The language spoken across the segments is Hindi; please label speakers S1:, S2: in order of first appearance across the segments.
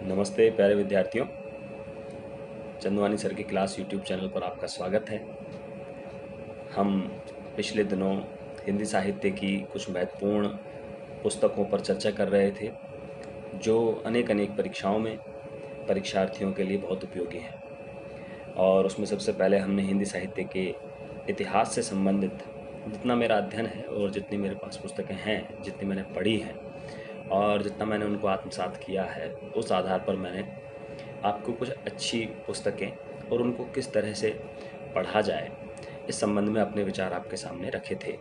S1: नमस्ते प्यारे विद्यार्थियों, चंदवानी सर की क्लास यूट्यूब चैनल पर आपका स्वागत है। हम पिछले दिनों हिंदी साहित्य की कुछ महत्वपूर्ण पुस्तकों पर चर्चा कर रहे थे जो अनेक परीक्षाओं में परीक्षार्थियों के लिए बहुत उपयोगी हैं। और उसमें सबसे पहले हमने हिंदी साहित्य के इतिहास से संबंधित जितना मेरा अध्ययन है और जितनी मेरे पास पुस्तकें हैं, जितनी मैंने पढ़ी हैं और जितना मैंने उनको आत्मसात किया है, उस आधार पर मैंने आपको कुछ अच्छी पुस्तकें और उनको किस तरह से पढ़ा जाए इस संबंध में अपने विचार आपके सामने रखे थे।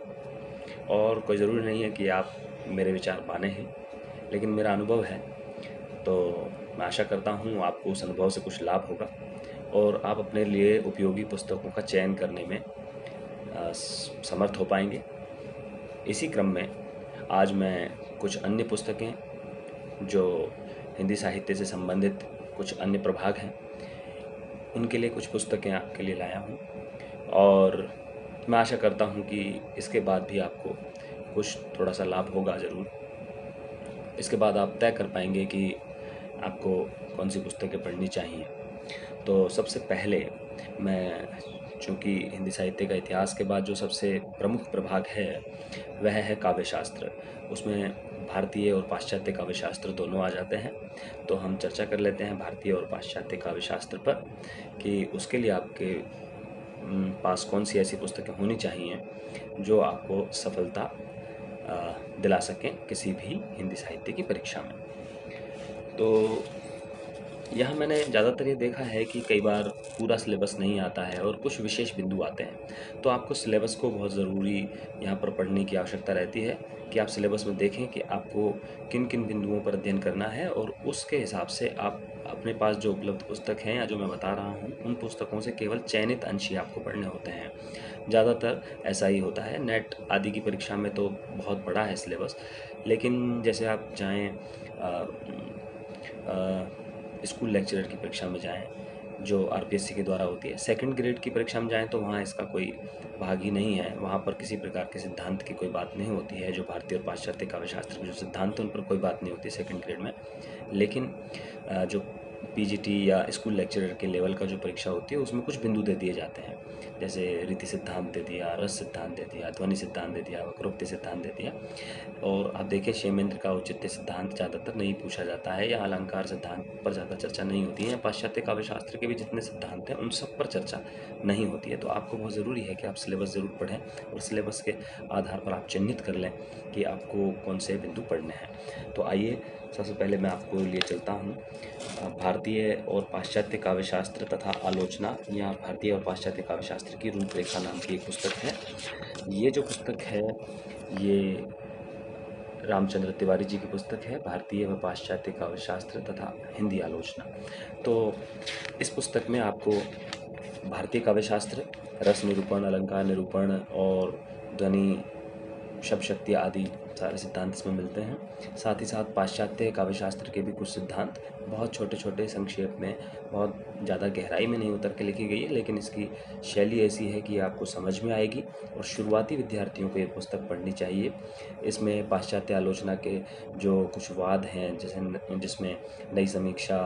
S1: और कोई ज़रूरी नहीं है कि आप मेरे विचार माने हैं, लेकिन मेरा अनुभव है, तो मैं आशा करता हूँ आपको उस अनुभव से कुछ लाभ होगा और आप अपने लिए उपयोगी पुस्तकों का चयन करने में समर्थ हो पाएंगे। इसी क्रम में आज मैं कुछ अन्य पुस्तकें जो हिंदी साहित्य से संबंधित कुछ अन्य प्रभाग हैं, उनके लिए कुछ पुस्तकें आपके लिए लाया हूँ और मैं आशा करता हूँ कि इसके बाद भी आपको कुछ थोड़ा सा लाभ होगा ज़रूर। इसके बाद आप तय कर पाएंगे कि आपको कौन सी पुस्तकें पढ़नी चाहिए। तो सबसे पहले मैं, चूँकि हिंदी साहित्य का इतिहास के बाद जो सबसे प्रमुख प्रभाग है वह है काव्यशास्त्र। उसमें भारतीय और पाश्चात्य काव्यशास्त्र दोनों आ जाते हैं। तो हम चर्चा कर लेते हैं भारतीय और पाश्चात्य काव्यशास्त्र पर कि उसके लिए आपके पास कौन सी ऐसी पुस्तकें होनी चाहिए जो आपको सफलता दिला सकें किसी भी हिंदी साहित्य की परीक्षा में। तो यहाँ मैंने ज़्यादातर ये देखा है कि कई बार पूरा सिलेबस नहीं आता है और कुछ विशेष बिंदु आते हैं, तो आपको सिलेबस को बहुत ज़रूरी यहाँ पर पढ़ने की आवश्यकता रहती है कि आप सिलेबस में देखें कि आपको किन किन बिंदुओं पर अध्ययन करना है और उसके हिसाब से आप अपने पास जो उपलब्ध पुस्तक हैं या जो मैं बता रहा हूँ उन पुस्तकों से केवल चयनित अंश ही आपको पढ़ने होते हैं। ज़्यादातर ऐसा ही होता है। नेट आदि की परीक्षा में तो बहुत बड़ा है सिलेबस, लेकिन जैसे आप जाएँ स्कूल लेक्चरर की परीक्षा में जाएं जो आरपीएससी के द्वारा होती है, सेकंड ग्रेड की परीक्षा में जाएं तो वहाँ इसका कोई भाग ही नहीं है। वहाँ पर किसी प्रकार के सिद्धांत की कोई बात नहीं होती है। जो भारतीय और पाश्चात्य काव्यशास्त्र के जो सिद्धांत हैं उन पर कोई बात नहीं होती सेकंड ग्रेड में। लेकिन जो पीजीटी या स्कूल लेक्चरर के लेवल का जो परीक्षा होती है उसमें कुछ बिंदु दे दिए जाते हैं, जैसे रीति सिद्धांत दे दिया, रस सिद्धांत दे दिया, ध्वनि सिद्धांत दे दिया, वक्रोक्ति सिद्धांत दे दिया। और आप देखिए क्षेमेंद्र का औचित्य सिद्धांत ज़्यादातर नहीं पूछा जाता है या अलंकार सिद्धांत पर ज़्यादा चर्चा नहीं होती है। पाश्चात्य काव्यशास्त्र के भी जितने सिद्धांत हैं उन सब पर चर्चा नहीं होती है। तो आपको बहुत ज़रूरी है कि आप सिलेबस ज़रूर पढ़ें और सिलेबस के आधार पर आप चिन्हित कर लें कि आपको कौन से बिंदु पढ़ने हैं। तो आइए सबसे पहले मैं आपको लिए चलता हूँ भारतीय और पाश्चात्य काव्यशास्त्र तथा आलोचना या भारतीय और पाश्चात्य काव्यशास्त्र की रूपरेखा नाम की एक पुस्तक है। ये जो पुस्तक है ये रामचंद्र तिवारी जी की पुस्तक है, भारतीय व पाश्चात्य काव्यशास्त्र तथा हिंदी आलोचना। तो इस पुस्तक में आपको भारतीय काव्यशास्त्र, रस निरूपण, अलंकार निरूपण और ध्वनि, शब्द शक्ति आदि सारे सिद्धांत इसमें मिलते हैं। साथ ही साथ पाश्चात्य काव्यशास्त्र के भी कुछ सिद्धांत बहुत छोटे छोटे संक्षेप में, बहुत ज़्यादा गहराई में नहीं उतर के लिखी गई है, लेकिन इसकी शैली ऐसी है कि आपको समझ में आएगी और शुरुआती विद्यार्थियों को ये पुस्तक पढ़नी चाहिए। इसमें पाश्चात्य आलोचना के जो कुछ वाद हैं, जैसे जिसमें नई समीक्षा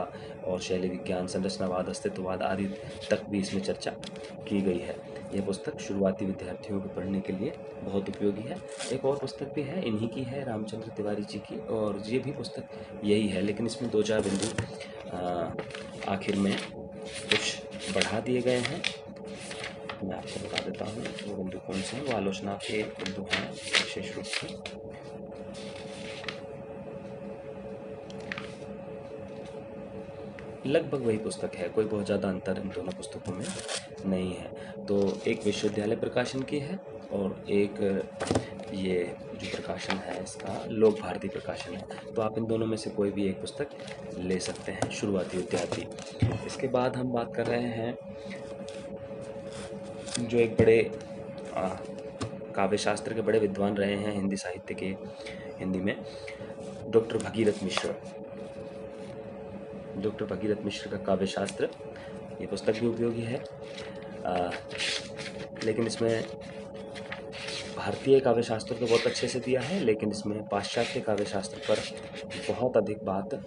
S1: और शैली विज्ञान, संरचनावाद, अस्तित्ववाद आदि तक भी इसमें चर्चा की गई है। यह पुस्तक शुरुआती विद्यार्थियों को पढ़ने के लिए बहुत उपयोगी है। एक और पुस्तक भी है, इन्हीं की है, रामचंद्र तिवारी जी की, और ये भी पुस्तक यही है, लेकिन इसमें 2-4 बिंदु आखिर में कुछ बढ़ा दिए गए हैं। मैं आपको बता देता हूँ वो बिंदु कौन से हैं। वो आलोचना के बिंदु हैं विशेष रूप से। लगभग वही पुस्तक है, कोई बहुत ज़्यादा अंतर इन दोनों पुस्तकों में नहीं है। तो एक विश्वविद्यालय प्रकाशन की है और एक ये जो प्रकाशन है इसका लोक भारती प्रकाशन है। तो आप इन दोनों में से कोई भी एक पुस्तक ले सकते हैं शुरुआती विद्यार्थी। इसके बाद हम बात कर रहे हैं जो एक बड़े काव्यशास्त्र के बड़े विद्वान रहे हैं हिंदी साहित्य के, हिंदी में, डॉक्टर भगीरथ मिश्र। डॉक्टर भगीरथ मिश्र का काव्यशास्त्र, ये पुस्तक भी उपयोगी है। लेकिन इसमें भारतीय काव्य शास्त्र तो बहुत अच्छे से दिया है, लेकिन इसमें पाश्चात्य काव्य शास्त्र पर बहुत अधिक बात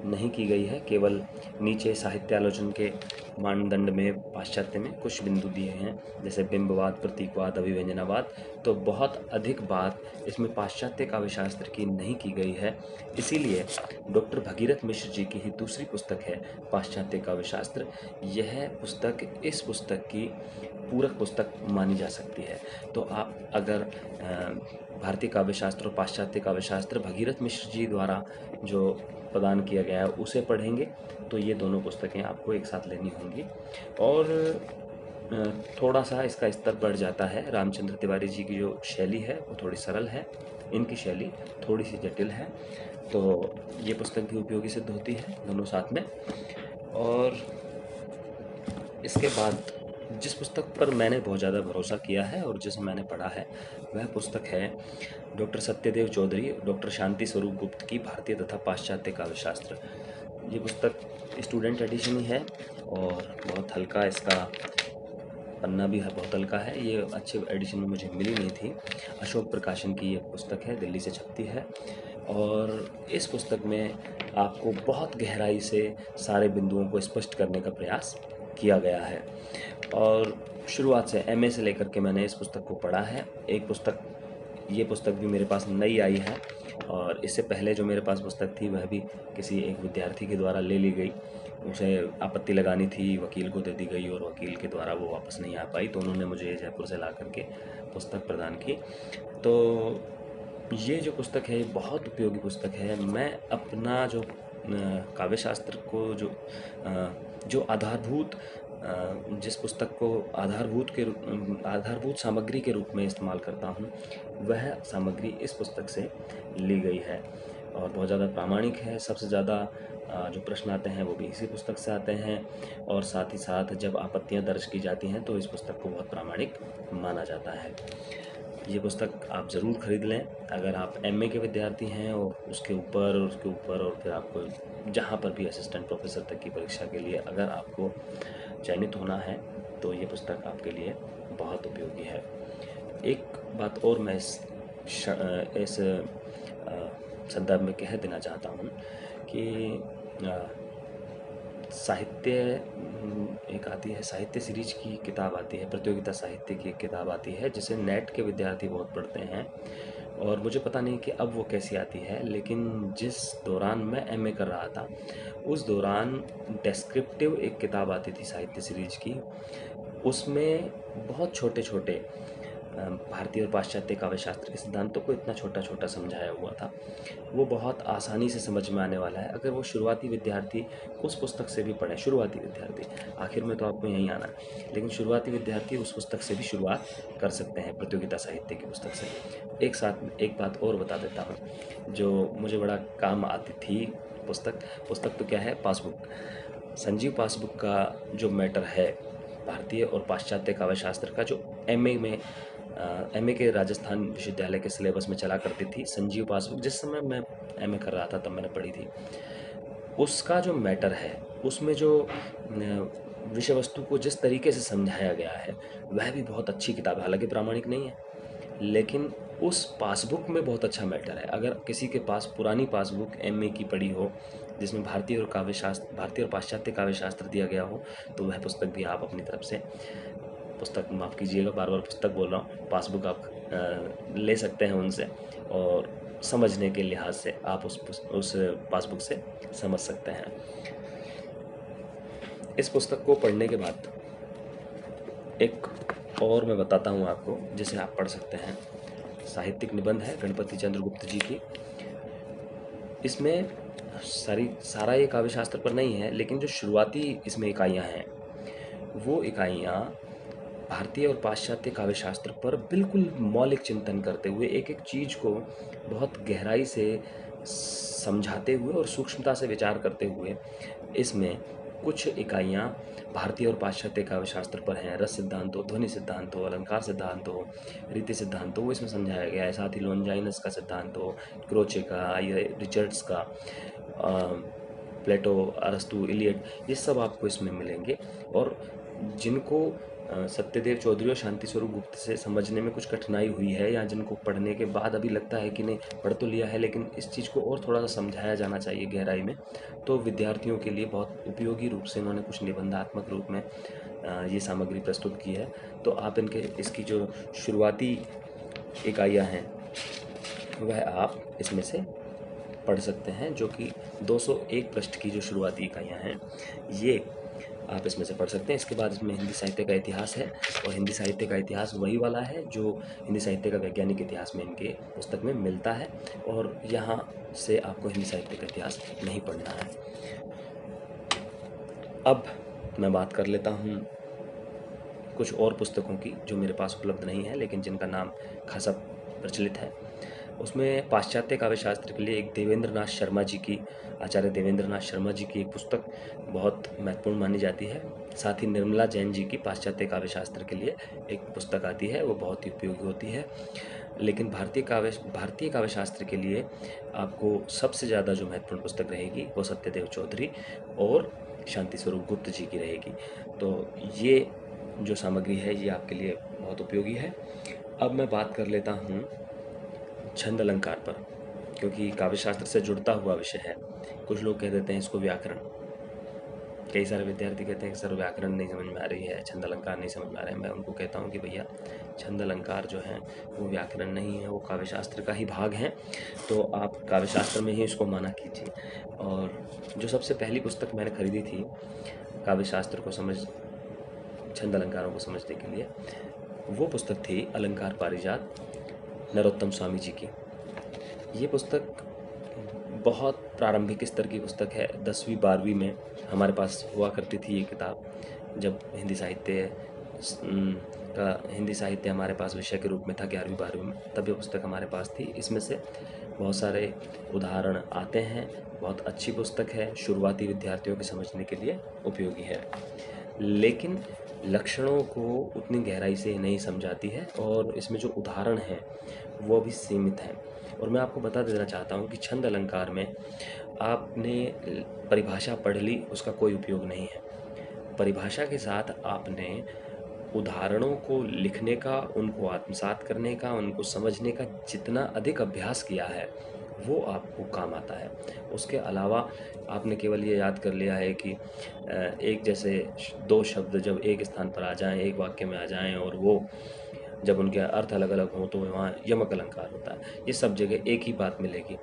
S1: नहीं की गई है। केवल नीचे साहित्यालोचन के मानदंड में पाश्चात्य में कुछ बिंदु दिए हैं, जैसे बिंबवाद, प्रतीकवाद, अभिव्यंजनावाद। तो बहुत अधिक बात इसमें पाश्चात्य काव्य शास्त्र की नहीं की गई है। इसीलिए डॉक्टर भगीरथ मिश्र जी की ही दूसरी पुस्तक है पाश्चात्य काव्य शास्त्र। यह पुस्तक इस पुस्तक की पूरक पुस्तक मानी जा सकती है। तो आप अगर भारतीय काव्य शास्त्र और पाश्चात्य काव्य शास्त्र भगीरथ मिश्र जी द्वारा जो प्रदान किया गया है उसे पढ़ेंगे तो ये दोनों पुस्तकें आपको एक साथ लेनी होंगी। और थोड़ा सा इसका स्तर बढ़ जाता है। रामचंद्र तिवारी जी की जो शैली है वो थोड़ी सरल है, इनकी शैली थोड़ी सी जटिल है। तो ये पुस्तक भी उपयोगी सिद्ध होती है दोनों साथ में। और इसके बाद जिस पुस्तक पर मैंने बहुत ज़्यादा भरोसा किया है और जिसे मैंने पढ़ा है वह पुस्तक है डॉक्टर सत्यदेव चौधरी, डॉक्टर शांति स्वरूप गुप्त की भारतीय तथा पाश्चात्य काव्य शास्त्र। ये पुस्तक स्टूडेंट एडिशन ही है और बहुत हल्का, इसका पन्ना भी बहुत हल्का है। ये अच्छे एडिशन में मुझे मिली नहीं थी। अशोक प्रकाशन की ये पुस्तक है, दिल्ली से छपती है। और इस पुस्तक में आपको बहुत गहराई से सारे बिंदुओं को स्पष्ट करने का प्रयास किया गया है। और शुरुआत से एमए से लेकर के मैंने इस पुस्तक को पढ़ा है। ये पुस्तक भी मेरे पास नई आई है और इससे पहले जो मेरे पास पुस्तक थी वह भी किसी एक विद्यार्थी के द्वारा ले ली गई। उसे आपत्ति लगानी थी, वकील को दे दी गई और वकील के द्वारा वो वापस नहीं आ पाई, तो उन्होंने मुझे जयपुर से ला करके पुस्तक प्रदान की। तो ये जो पुस्तक है बहुत उपयोगी पुस्तक है। मैं अपना जो काव्य शास्त्र को जो आधारभूत जिस पुस्तक को आधारभूत सामग्री के रूप में इस्तेमाल करता हूँ वह सामग्री इस पुस्तक से ली गई है और बहुत ज़्यादा प्रामाणिक है। सबसे ज़्यादा जो प्रश्न आते हैं वो भी इसी पुस्तक से आते हैं और साथ ही साथ जब आपत्तियाँ दर्ज की जाती हैं तो इस पुस्तक को बहुत प्रामाणिक माना जाता है। ये पुस्तक आप ज़रूर खरीद लें अगर आप एमए के विद्यार्थी हैं और उसके ऊपर और फिर आपको जहाँ पर भी असिस्टेंट प्रोफेसर तक की परीक्षा के लिए अगर आपको चयनित होना है तो ये पुस्तक आपके लिए बहुत उपयोगी है। एक बात और मैं इस संदर्भ में कह देना चाहता हूँ कि साहित्य एक आती है, साहित्य सीरीज की किताब आती है, प्रतियोगिता साहित्य की एक किताब आती है जिसे नेट के विद्यार्थी बहुत पढ़ते हैं और मुझे पता नहीं कि अब वो कैसी आती है, लेकिन जिस दौरान मैं एमए कर रहा था उस दौरान डेस्क्रिप्टिव एक किताब आती थी साहित्य सीरीज की। उसमें बहुत छोटे छोटे भारतीय और पाश्चात्य काव्य शास्त्र के सिद्धांतों को इतना छोटा छोटा समझाया हुआ था। वो बहुत आसानी से समझ में आने वाला है अगर वो शुरुआती विद्यार्थी उस पुस्तक से भी पढ़े। शुरुआती विद्यार्थी, आखिर में तो आपको यहीं आना है, लेकिन शुरुआती विद्यार्थी उस पुस्तक से भी शुरुआत कर सकते हैं, प्रतियोगिता साहित्य की पुस्तक से। एक साथ एक बात और बता देता हूँ जो मुझे बड़ा काम आती थी। पुस्तक तो क्या है, पासबुक। संजीव पासबुक का जो मैटर है भारतीय और पाश्चात्य काव्य शास्त्र का, जो एमए के राजस्थान विश्वविद्यालय के सिलेबस में चला करती थी, संजीव पासबुक, जिस समय मैं एमए कर रहा था तब मैंने पढ़ी थी। उसका जो मैटर है उसमें जो विषय वस्तु को जिस तरीके से समझाया गया है वह भी बहुत अच्छी किताब है। हालांकि प्रामाणिक नहीं है, लेकिन उस पासबुक में बहुत अच्छा मैटर है। अगर किसी के पास पुरानी पासबुक एमए की पड़ी हो जिसमें भारतीय और पाश्चात्य काव्य शास्त्र दिया गया हो तो वह पुस्तक भी आप अपनी तरफ से, पुस्तक माफ़ कीजिएगा, बार बार पुस्तक बोल रहा हूँ, पासबुक आप ले सकते हैं उनसे और समझने के लिहाज से आप उस पासबुक से समझ सकते हैं। इस पुस्तक को पढ़ने के बाद एक और मैं बताता हूँ आपको जिसे आप पढ़ सकते हैं। साहित्यिक निबंध है गणपति चंद्र गुप्त जी की। इसमें सारा ये काव्य शास्त्र पर नहीं है, लेकिन जो शुरुआती इसमें इकाइयाँ हैं वो इकाइयाँ भारतीय और पाश्चात्य काव्य शास्त्र पर बिल्कुल मौलिक चिंतन करते हुए एक एक चीज़ को बहुत गहराई से समझाते हुए और सूक्ष्मता से विचार करते हुए इसमें कुछ इकाइयाँ भारतीय और पाश्चात्य काव्य शास्त्र पर हैं। रस सिद्धांत हो, ध्वनि सिद्धांत हो, अलंकार सिद्धांत हो, रीति सिद्धांत हो, वो इसमें समझाया गया है। साथ ही लॉन्जाइनस का सिद्धांत हो, क्रोचे का, रिचर्ड्स का, प्लेटो, अरस्तु, इलियड, ये सब आपको इसमें मिलेंगे और जिनको सत्यदेव चौधरी और शांति स्वरूप गुप्त से समझने में कुछ कठिनाई हुई है, या जिनको पढ़ने के बाद अभी लगता है कि नहीं पढ़ तो लिया है लेकिन इस चीज़ को और थोड़ा सा समझाया जाना चाहिए गहराई में, तो विद्यार्थियों के लिए बहुत उपयोगी रूप से इन्होंने कुछ निबंधात्मक रूप में ये सामग्री प्रस्तुत की है। तो आप इसकी जो शुरुआती इकाइयाँ हैं वह आप इसमें से पढ़ सकते हैं, जो कि 201 पृष्ठ की जो शुरुआती इकाइयाँ हैं ये आप इसमें से पढ़ सकते हैं। इसके बाद इसमें हिंदी साहित्य का इतिहास है, और हिंदी साहित्य का इतिहास वही वाला है जो हिंदी साहित्य का वैज्ञानिक इतिहास में इनके पुस्तक में मिलता है, और यहाँ से आपको हिंदी साहित्य का इतिहास नहीं पढ़ना है। अब मैं बात कर लेता हूँ कुछ और पुस्तकों की जो मेरे पास उपलब्ध नहीं है लेकिन जिनका नाम खासा प्रचलित है। उसमें पाश्चात्य काव्यशास्त्र के लिए एक देवेंद्रनाथ शर्मा जी की, आचार्य देवेंद्रनाथ शर्मा जी की एक पुस्तक बहुत महत्वपूर्ण मानी जाती है। साथ ही निर्मला जैन जी की पाश्चात्य काव्यशास्त्र के लिए एक पुस्तक आती है, वो बहुत ही उपयोगी होती है। लेकिन भारतीय काव्यशास्त्र के लिए आपको सबसे ज़्यादा जो महत्वपूर्ण पुस्तक रहेगी वो सत्यदेव चौधरी और शांति स्वरूप गुप्त जी की रहेगी। तो ये जो सामग्री है ये आपके लिए बहुत उपयोगी है। अब मैं बात कर लेता हूँ छंद अलंकार पर, क्योंकि काव्यशास्त्र से जुड़ता हुआ विषय है। कुछ लोग कह देते हैं इसको व्याकरण, कई सारे विद्यार्थी कहते हैं कि सर व्याकरण नहीं समझ में आ रही है, छंद अलंकार नहीं समझ में आ रहा है। मैं उनको कहता हूँ कि भैया छंद अलंकार जो है वो व्याकरण नहीं है, वो काव्यशास्त्र का ही भाग है, तो आप काव्यशास्त्र में ही इसको माना कीजिए। और जो सबसे पहली पुस्तक मैंने खरीदी थी काव्यशास्त्र को छंद अलंकारों को समझने के लिए, वो पुस्तक थी अलंकार पारिजात नरोत्तम स्वामी जी की। ये पुस्तक बहुत प्रारंभिक स्तर की पुस्तक है। 10वीं 12वीं में हमारे पास हुआ करती थी ये किताब, जब हिंदी साहित्य हमारे पास विषय के रूप में था 11वीं 12वीं में, तब ये पुस्तक हमारे पास थी। इसमें से बहुत सारे उदाहरण आते हैं, बहुत अच्छी पुस्तक है, शुरुआती विद्यार्थियों के समझने के लिए उपयोगी है, लेकिन लक्षणों को उतनी गहराई से नहीं समझाती है, और इसमें जो उदाहरण हैं वो भी सीमित हैं। और मैं आपको बता देना चाहता हूँ कि छंद अलंकार में आपने परिभाषा पढ़ ली, उसका कोई उपयोग नहीं है। परिभाषा के साथ आपने उदाहरणों को लिखने का, उनको आत्मसात करने का, उनको समझने का जितना अधिक अभ्यास किया है वो आपको काम आता है। उसके अलावा आपने केवल ये याद कर लिया है कि एक जैसे दो शब्द जब एक स्थान पर आ जाएं, एक वाक्य में आ जाएं, और वो जब उनके अर्थ अलग अलग हों तो वहाँ यमक अलंकार होता है। ये सब जगह एक ही बात मिलेगी,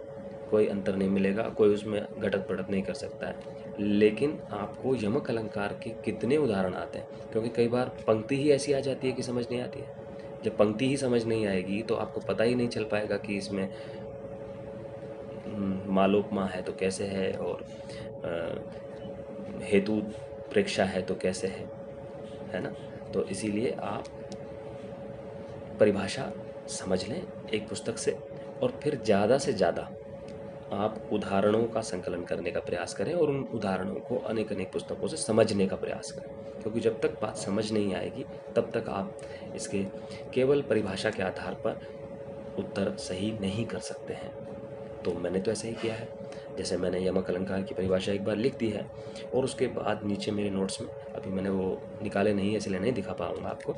S1: कोई अंतर नहीं मिलेगा, कोई उसमें घटत बढ़त नहीं कर सकता है। लेकिन आपको यमक अलंकार के कितने उदाहरण आते हैं, क्योंकि कई बार पंक्ति ही ऐसी आ जाती है कि समझ नहीं आती है। जब पंक्ति ही समझ नहीं आएगी तो आपको पता ही नहीं चल पाएगा कि इसमें मालोपमा है तो कैसे है, और हेतु प्रेक्षा है तो कैसे है ना। तो इसीलिए आप परिभाषा समझ लें एक पुस्तक से, और फिर ज़्यादा से ज़्यादा आप उदाहरणों का संकलन करने का प्रयास करें, और उन उदाहरणों को अनेक पुस्तकों से समझने का प्रयास करें, क्योंकि जब तक बात समझ नहीं आएगी तब तक आप इसके केवल परिभाषा के आधार पर उत्तर सही नहीं कर सकते हैं। तो मैंने तो ऐसा ही किया है, जैसे मैंने यमक अलंकार की परिभाषा एक बार लिख दी है, और उसके बाद नीचे मेरे नोट्स में, अभी मैंने वो निकाले नहीं है इसलिए नहीं दिखा पाऊँगा आपको,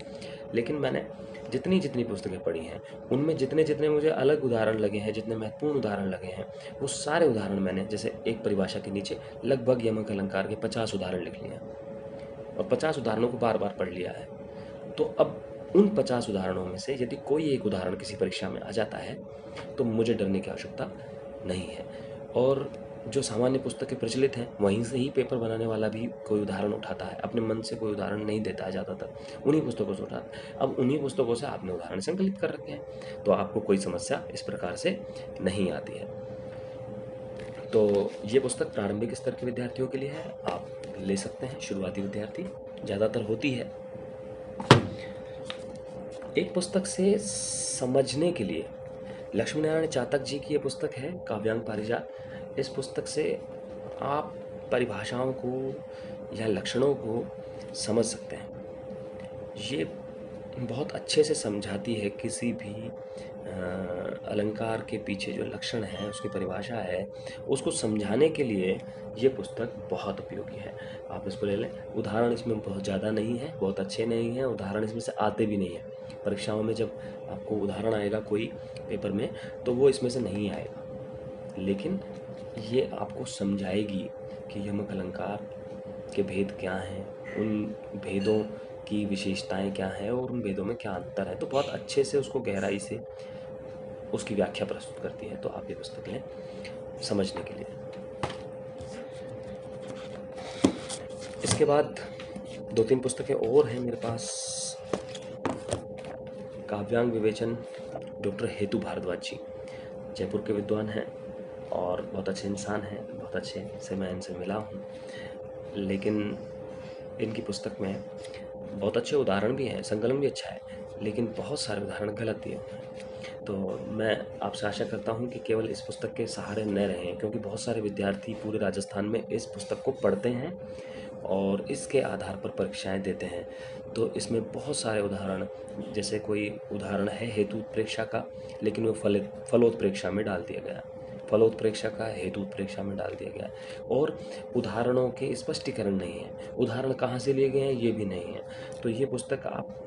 S1: लेकिन मैंने जितनी पुस्तकें पढ़ी हैं उनमें जितने मुझे अलग उदाहरण लगे हैं, जितने महत्वपूर्ण उदाहरण लगे हैं, वो सारे उदाहरण मैंने जैसे एक परिभाषा के नीचे लगभग यमक अलंकार के 50 उदाहरण लिख लिए हैं, और 50 उदाहरणों को बार बार पढ़ लिया है। तो अब उन 50 उदाहरणों में से यदि कोई एक उदाहरण किसी परीक्षा में आ जाता है तो मुझे डरने की आवश्यकता नहीं है। और जो सामान्य पुस्तकें प्रचलित हैं वहीं से ही पेपर बनाने वाला भी कोई उदाहरण उठाता है, अपने मन से कोई उदाहरण नहीं देता है, ज़्यादातर उन्हीं पुस्तकों से उठाता है। अब उन्हीं पुस्तकों से आपने उदाहरण संकलित कर रखे हैं, तो आपको कोई समस्या इस प्रकार से नहीं आती है। तो ये पुस्तक प्रारंभिक स्तर के विद्यार्थियों के लिए है, आप ले सकते हैं, शुरुआती विद्यार्थी ज़्यादातर होती है। एक पुस्तक से समझने के लिए लक्ष्मी नारायण चातक जी की ये पुस्तक है काव्यांग पारिजात। इस पुस्तक से आप परिभाषाओं को या लक्षणों को समझ सकते हैं। ये बहुत अच्छे से समझाती है किसी भी अलंकार के पीछे जो लक्षण है, उसकी परिभाषा है, उसको समझाने के लिए ये पुस्तक बहुत उपयोगी है। आप इसको ले लें। उदाहरण इसमें बहुत ज़्यादा नहीं है, बहुत अच्छे नहीं हैं, उदाहरण इसमें से आते भी नहीं हैं। परीक्षाओं में जब आपको उदाहरण आएगा कोई पेपर में, तो वो इसमें से नहीं आएगा, लेकिन ये आपको समझाएगी कि यमक अलंकार के भेद क्या हैं, उन भेदों की विशेषताएं क्या हैं और उन भेदों में क्या अंतर है। तो बहुत अच्छे से उसको गहराई से उसकी व्याख्या प्रस्तुत करती है। तो आप ये पुस्तक लें समझने के लिए। इसके बाद 2-3 पुस्तकें और हैं मेरे पास। काव्यांग विवेचन, डॉक्टर हेतु भारद्वाज जी, जयपुर के विद्वान हैं और बहुत अच्छे इंसान हैं, बहुत अच्छे से मैं इनसे मिला हूँ। लेकिन इनकी पुस्तक में बहुत अच्छे उदाहरण भी हैं, संकलन भी अच्छा है, लेकिन बहुत सारे उदाहरण गलत दिए हुए हैं। तो मैं आपसे आशा करता हूँ कि केवल इस पुस्तक के सहारे न रहें, क्योंकि बहुत सारे विद्यार्थी पूरे राजस्थान में इस पुस्तक को पढ़ते हैं और इसके आधार पर परीक्षाएं देते हैं। तो इसमें बहुत सारे उदाहरण, जैसे कोई उदाहरण है हेतुत्प्रेक्षा का, लेकिन वो फलोत्प्रेक्षा में डाल दिया गया, फलोत्प्रेक्षा का हेतुत्प्रेक्षा में डाल दिया गया, और उदाहरणों के स्पष्टीकरण नहीं है, उदाहरण कहाँ से लिए गए हैं ये भी नहीं है। तो ये पुस्तक आप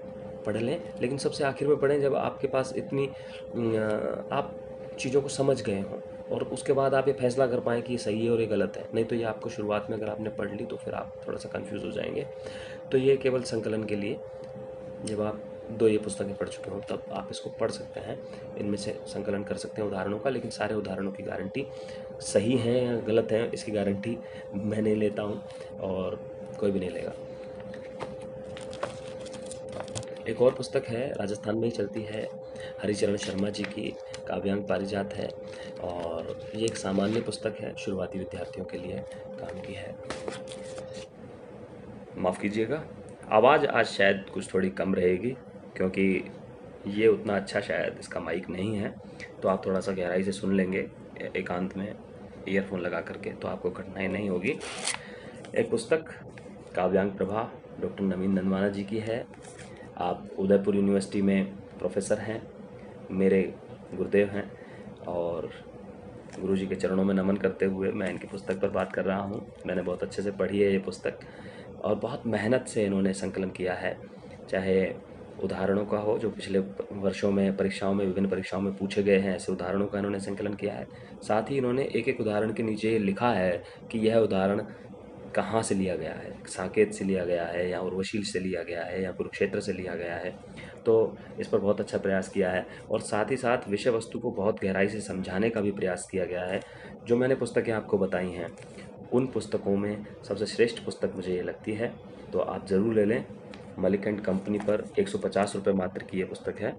S1: पढ़ लें, लेकिन सबसे आखिर में पढ़ें जब आपके पास इतनी आप चीज़ों को समझ गए हों, और उसके बाद आप ये फैसला कर पाएँ कि ये सही है और ये गलत है। नहीं तो ये आपको शुरुआत में अगर आपने पढ़ ली तो फिर आप थोड़ा सा कंफ्यूज हो जाएंगे। तो ये केवल संकलन के लिए, जब आप 2 ये पुस्तकें पढ़ चुके हो तब आप इसको पढ़ सकते हैं, इनमें से संकलन कर सकते हैं उदाहरणों का। लेकिन सारे उदाहरणों की गारंटी सही है या गलत है, इसकी गारंटी मैं नहीं लेता हूँ और कोई भी नहीं लेगा। एक और पुस्तक है, राजस्थान में ही चलती है, हरिचरण शर्मा जी की काव्यांग पारिजात है, और ये एक सामान्य पुस्तक है, शुरुआती विद्यार्थियों के लिए काम की है। माफ़ कीजिएगा, आवाज़ आज शायद कुछ थोड़ी कम रहेगी, क्योंकि ये उतना अच्छा शायद इसका माइक नहीं है। तो आप थोड़ा सा गहराई से सुन लेंगे एकांत में ईयरफोन लगा करके, तो आपको कठिनाई नहीं होगी। एक पुस्तक काव्यांग प्रभा, डॉक्टर नवीन नंदवाना जी की है। आप उदयपुर यूनिवर्सिटी में प्रोफेसर हैं, मेरे गुरुदेव हैं, और गुरुजी के चरणों में नमन करते हुए मैं इनकी पुस्तक पर बात कर रहा हूँ। मैंने बहुत अच्छे से पढ़ी है ये पुस्तक, और बहुत मेहनत से इन्होंने संकलन किया है, चाहे उदाहरणों का हो जो पिछले वर्षों में परीक्षाओं में, विभिन्न परीक्षाओं में पूछे गए हैं, ऐसे उदाहरणों का इन्होंने संकलन किया है। साथ ही इन्होंने एक एक उदाहरण के नीचे लिखा है कि यह उदाहरण कहाँ से लिया गया है, साकेत से लिया गया है या उर्वशील से लिया गया है या कुरुक्षेत्र से लिया गया है। तो इस पर बहुत अच्छा प्रयास किया है, और साथ ही साथ विषय वस्तु को बहुत गहराई से समझाने का भी प्रयास किया गया है। जो मैंने पुस्तकें आपको बताई हैं, उन पुस्तकों में सबसे श्रेष्ठ पुस्तक मुझे ये लगती है, तो आप ज़रूर ले लें। मलिक एंड कंपनी पर 150 रुपये मात्र की ये पुस्तक है,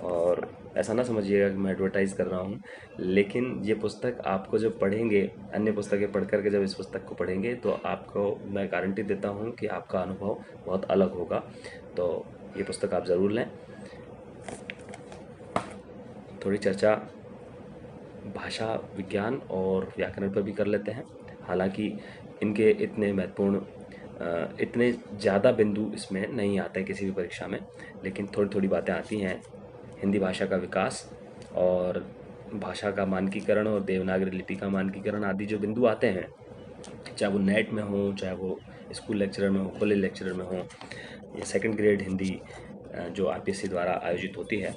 S1: और ऐसा ना समझिएगा कि मैं एडवर्टाइज़ कर रहा हूँ, लेकिन ये पुस्तक आपको जब पढ़ेंगे, अन्य पुस्तकें पढ़ कर के जब इस पुस्तक को पढ़ेंगे, तो आपको मैं गारंटी देता हूँ कि आपका अनुभव बहुत अलग होगा। तो ये पुस्तक आप ज़रूर लें। थोड़ी चर्चा भाषा विज्ञान और व्याकरण पर भी कर लेते हैं। हालांकि इनके इतने महत्वपूर्ण, इतने ज़्यादा बिंदु इसमें नहीं आते हैं किसी भी परीक्षा में, लेकिन थोड़ी थोड़ी बातें आती हैं। हिंदी भाषा का विकास और भाषा का मानकीकरण और देवनागरी लिपि का मानकीकरण आदि जो बिंदु आते हैं, चाहे वो नेट में हो, चाहे वो स्कूल लेक्चरर में हो, कॉलेज लेक्चरर में हो, या सेकंड ग्रेड हिंदी जो आरपीएससी द्वारा आयोजित होती है,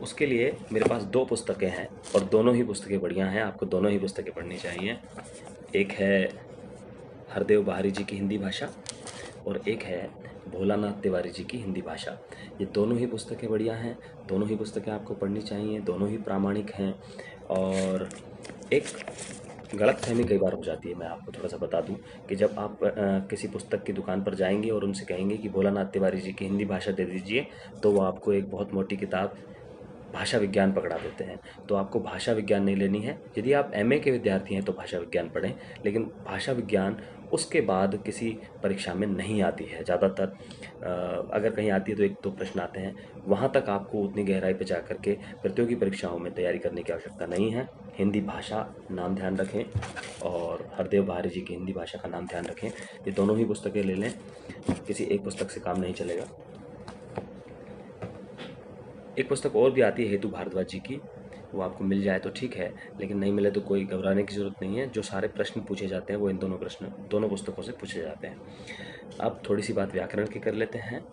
S1: उसके लिए मेरे पास 2 पुस्तकें हैं, और दोनों ही पुस्तकें बढ़िया हैं। आपको दोनों ही पुस्तकें पढ़नी चाहिए। एक है हरदेव बहारी जी की हिंदी भाषा, और एक है भोलानाथ तिवारी जी की हिंदी भाषा। ये दोनों ही पुस्तकें बढ़िया हैं, दोनों ही पुस्तकें आपको पढ़नी चाहिए, दोनों ही प्रामाणिक हैं। और एक गलतफहमी कई बार हो जाती है, मैं आपको थोड़ा सा बता दूं, कि जब आप किसी पुस्तक की दुकान पर जाएंगे और उनसे कहेंगे कि भोलानाथ तिवारी जी की हिंदी भाषा दे दीजिए, तो वो आपको एक बहुत मोटी किताब भाषा विज्ञान पकड़ा देते हैं। तो आपको भाषा विज्ञान नहीं लेनी है। यदि आप एमए के विद्यार्थी हैं तो भाषा विज्ञान पढ़ें, लेकिन भाषा विज्ञान उसके बाद किसी परीक्षा में नहीं आती है ज़्यादातर। अगर कहीं आती है तो 1-2 प्रश्न आते हैं। वहाँ तक आपको उतनी गहराई पे जा कर के प्रतियोगी परीक्षाओं में तैयारी करने की आवश्यकता नहीं है। हिंदी भाषा नाम ध्यान रखें, और हरदेव बहारी जी की हिंदी भाषा का नाम ध्यान रखें। ये दोनों ही पुस्तकें ले लें, किसी एक पुस्तक से काम नहीं चलेगा। एक पुस्तक और भी आती है हेतु भारद्वाज जी की, वो आपको मिल जाए तो ठीक है, लेकिन नहीं मिले तो कोई घबराने की ज़रूरत नहीं है। जो सारे प्रश्न पूछे जाते हैं वो इन दोनों पुस्तकों से पूछे जाते हैं। अब थोड़ी सी बात व्याकरण की कर लेते हैं,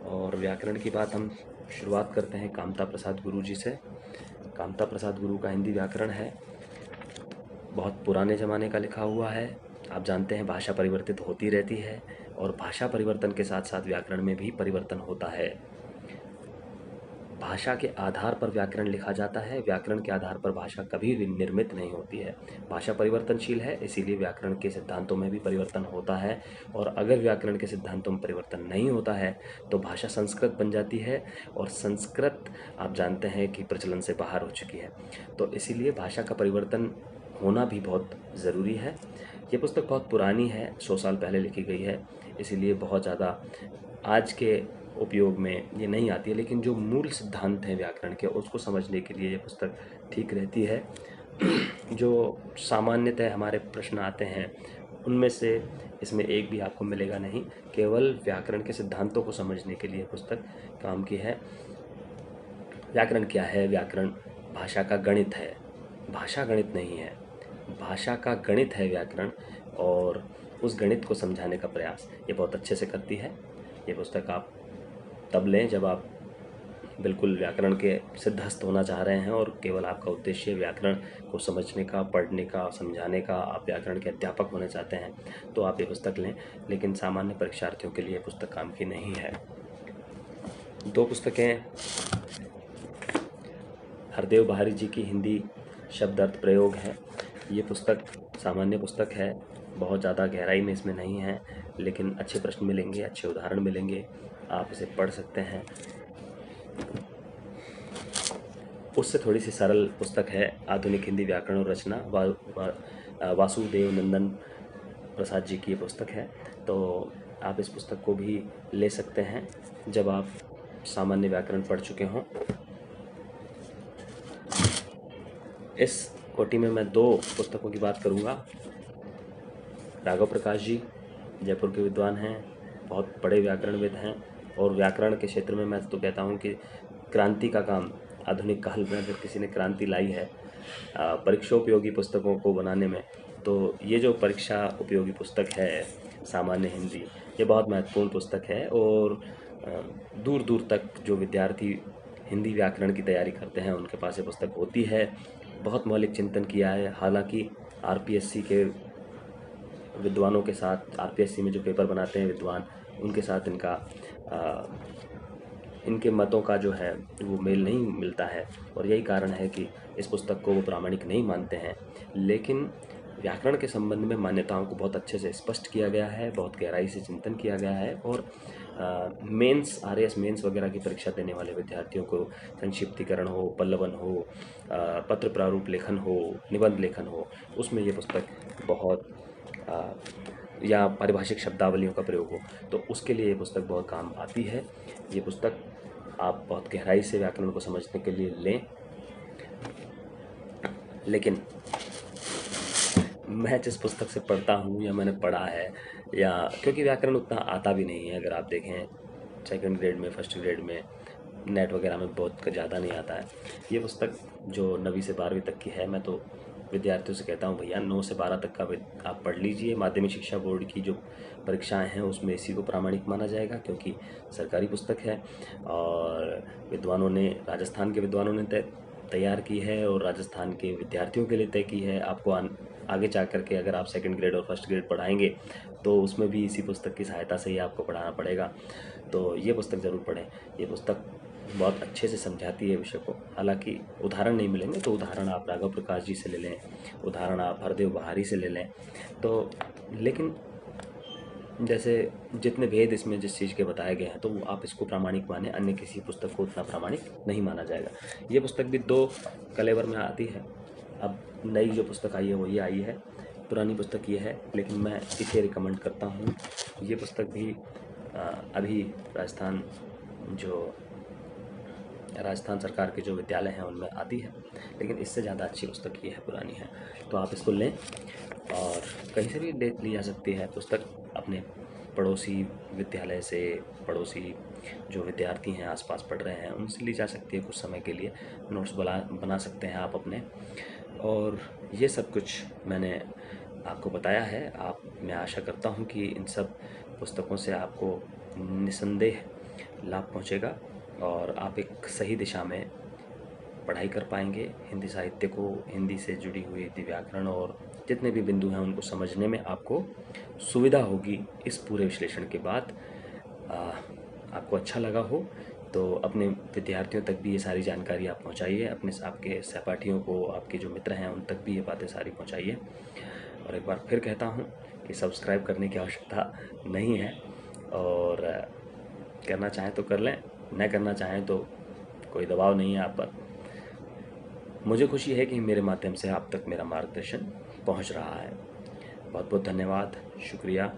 S1: और व्याकरण की बात हम शुरुआत करते हैं कामता प्रसाद गुरु जी से। कामता प्रसाद गुरु का हिंदी व्याकरण है, बहुत पुराने ज़माने का लिखा हुआ है। आप जानते हैं भाषा परिवर्तित होती रहती है, और भाषा परिवर्तन के साथ साथ व्याकरण में भी परिवर्तन होता है। भाषा के आधार पर व्याकरण लिखा जाता है, व्याकरण के आधार पर भाषा कभी भी निर्मित नहीं होती है। भाषा परिवर्तनशील है, इसीलिए व्याकरण के सिद्धांतों में भी परिवर्तन होता है। और अगर व्याकरण के सिद्धांतों में परिवर्तन नहीं होता है तो भाषा संस्कृत बन जाती है, और संस्कृत आप जानते हैं कि प्रचलन से बाहर हो चुकी है। तो इसीलिए भाषा का परिवर्तन होना भी बहुत ज़रूरी है। ये पुस्तक बहुत पुरानी है, 100 साल पहले लिखी गई है, इसीलिए बहुत ज़्यादा आज के उपयोग में ये नहीं आती है, लेकिन जो मूल सिद्धांत हैं व्याकरण के उसको समझने के लिए ये पुस्तक ठीक रहती है। जो सामान्यतः हमारे प्रश्न आते हैं उनमें से इसमें एक भी आपको मिलेगा नहीं, केवल व्याकरण के सिद्धांतों को समझने के लिए पुस्तक काम की है। व्याकरण क्या है? व्याकरण भाषा का गणित है, भाषा गणित नहीं है, भाषा का गणित है व्याकरण, और उस गणित को समझाने का प्रयास ये बहुत अच्छे से करती है। ये पुस्तक आप तब लें जब आप बिल्कुल व्याकरण के सिद्धहस्त होना चाह रहे हैं और केवल आपका उद्देश्य व्याकरण को समझने का, पढ़ने का, समझाने का, आप व्याकरण के अध्यापक होना चाहते हैं तो आप ये पुस्तक लें। लेकिन सामान्य परीक्षार्थियों के लिए ये पुस्तक काम की नहीं है। 2 पुस्तकें हरदेव बहारी जी की हिंदी शब्द अर्थ प्रयोग है। ये पुस्तक सामान्य पुस्तक है, बहुत ज़्यादा गहराई में इसमें नहीं है, लेकिन अच्छे प्रश्न मिलेंगे, अच्छे उदाहरण मिलेंगे, आप इसे पढ़ सकते हैं। उससे थोड़ी सी सरल पुस्तक है आधुनिक हिंदी व्याकरण और रचना, वासुदेव नंदन प्रसाद जी की ये पुस्तक है। तो आप इस पुस्तक को भी ले सकते हैं जब आप सामान्य व्याकरण पढ़ चुके हों। इस कोटि में मैं 2 पुस्तकों की बात करूंगा। राघव प्रकाश जी जयपुर के विद्वान हैं, बहुत बड़े व्याकरणविद हैं, और व्याकरण के क्षेत्र में मैं तो कहता हूं कि क्रांति का काम आधुनिक काल में अगर किसी ने क्रांति लाई है परीक्षा उपयोगी पुस्तकों को बनाने में, तो ये जो परीक्षा उपयोगी पुस्तक है सामान्य हिंदी, ये बहुत महत्वपूर्ण पुस्तक है। और दूर दूर तक जो विद्यार्थी हिंदी व्याकरण की तैयारी करते हैं उनके पास ये पुस्तक होती है। बहुत मौलिक चिंतन किया है, हालांकि आरपीएससी के विद्वानों के साथ, आरपीएससी में जो पेपर बनाते हैं विद्वान, उनके साथ इनके मतों का जो है वो मेल नहीं मिलता है, और यही कारण है कि इस पुस्तक को वो प्रामाणिक नहीं मानते हैं। लेकिन व्याकरण के संबंध में मान्यताओं को बहुत अच्छे से स्पष्ट किया गया है, बहुत गहराई से चिंतन किया गया है, और मेंस, आरएएस मेंस वगैरह की परीक्षा देने वाले विद्यार्थियों को संक्षिप्तीकरण हो, पल्लवन हो, पत्र प्रारूप लेखन हो, निबंध लेखन हो, उसमें ये पुस्तक बहुत या पारिभाषिक शब्दावलियों का प्रयोग हो, तो उसके लिए ये पुस्तक बहुत काम आती है। ये पुस्तक आप बहुत गहराई से व्याकरण को समझने के लिए लें। लेकिन मैं जिस पुस्तक से पढ़ता हूँ या मैंने पढ़ा है, या क्योंकि व्याकरण उतना आता भी नहीं है, अगर आप देखें 2nd ग्रेड में, 1st ग्रेड में, नेट वगैरह में बहुत ज़्यादा नहीं आता है। ये पुस्तक जो 9वीं से 12वीं तक की है, मैं तो विद्यार्थियों से कहता हूँ भैया 9 से 12 तक का आप पढ़ लीजिए। माध्यमिक शिक्षा बोर्ड की जो परीक्षाएं हैं उसमें इसी को प्रामाणिक माना जाएगा, क्योंकि सरकारी पुस्तक है और विद्वानों ने, राजस्थान के विद्वानों ने तैयार की है और राजस्थान के विद्यार्थियों के लिए तय की है। आपको आगे जा कर के अगर आप 2nd ग्रेड और 1st ग्रेड पढ़ाएंगे तो उसमें भी इसी पुस्तक की सहायता से ही आपको पढ़ाना पड़ेगा। तो ये पुस्तक ज़रूर पढ़ें। ये पुस्तक बहुत अच्छे से समझाती है विषय को। हालांकि उदाहरण नहीं मिलेंगे तो उदाहरण आप राघव प्रकाश जी से ले लें, उदाहरण आप हरदेव बहारी से ले लें, तो लेकिन जैसे जितने भेद इसमें जिस चीज़ के बताए गए हैं तो वो आप इसको प्रामाणिक माने, अन्य किसी पुस्तक को उतना प्रामाणिक नहीं माना जाएगा। ये पुस्तक भी 2 कलेवर में आती है। अब नई जो पुस्तक आई है वो ये आई है, पुरानी पुस्तक ये है, लेकिन मैं इसे रिकमेंड करता हूँ। ये पुस्तक भी अभी राजस्थान सरकार के जो विद्यालय हैं उनमें आती है, लेकिन इससे ज़्यादा अच्छी पुस्तक ये है, पुरानी है। तो आप इसको लें, और कहीं से भी ली जा सकती है पुस्तक, अपने पड़ोसी विद्यालय से, पड़ोसी जो विद्यार्थी हैं आसपास पढ़ रहे हैं उनसे ली जा सकती है। कुछ समय के लिए नोट्स बना सकते हैं आप अपने। और ये सब कुछ मैंने आपको बताया है। मैं आशा करता हूँ कि इन सब पुस्तकों से आपको निसंदेह लाभ पहुँचेगा और आप एक सही दिशा में पढ़ाई कर पाएंगे। हिंदी साहित्य को, हिंदी से जुड़ी हुई व्याकरण और जितने भी बिंदु हैं उनको समझने में आपको सुविधा होगी। इस पूरे विश्लेषण के बाद आपको अच्छा लगा हो तो अपने विद्यार्थियों तक भी ये सारी जानकारी आप पहुंचाइए। आपके सहपाठियों को, आपके जो मित्र हैं उन तक भी ये बातें सारी पहुंचाइए। और एक बार फिर कहता हूं कि सब्सक्राइब करने की आवश्यकता नहीं है, और करना चाहें तो कर लें, न करना चाहें तो कोई दबाव नहीं है आप पर। मुझे खुशी है कि मेरे माध्यम से आप तक मेरा मार्गदर्शन पहुंच रहा है। बहुत बहुत धन्यवाद, शुक्रिया।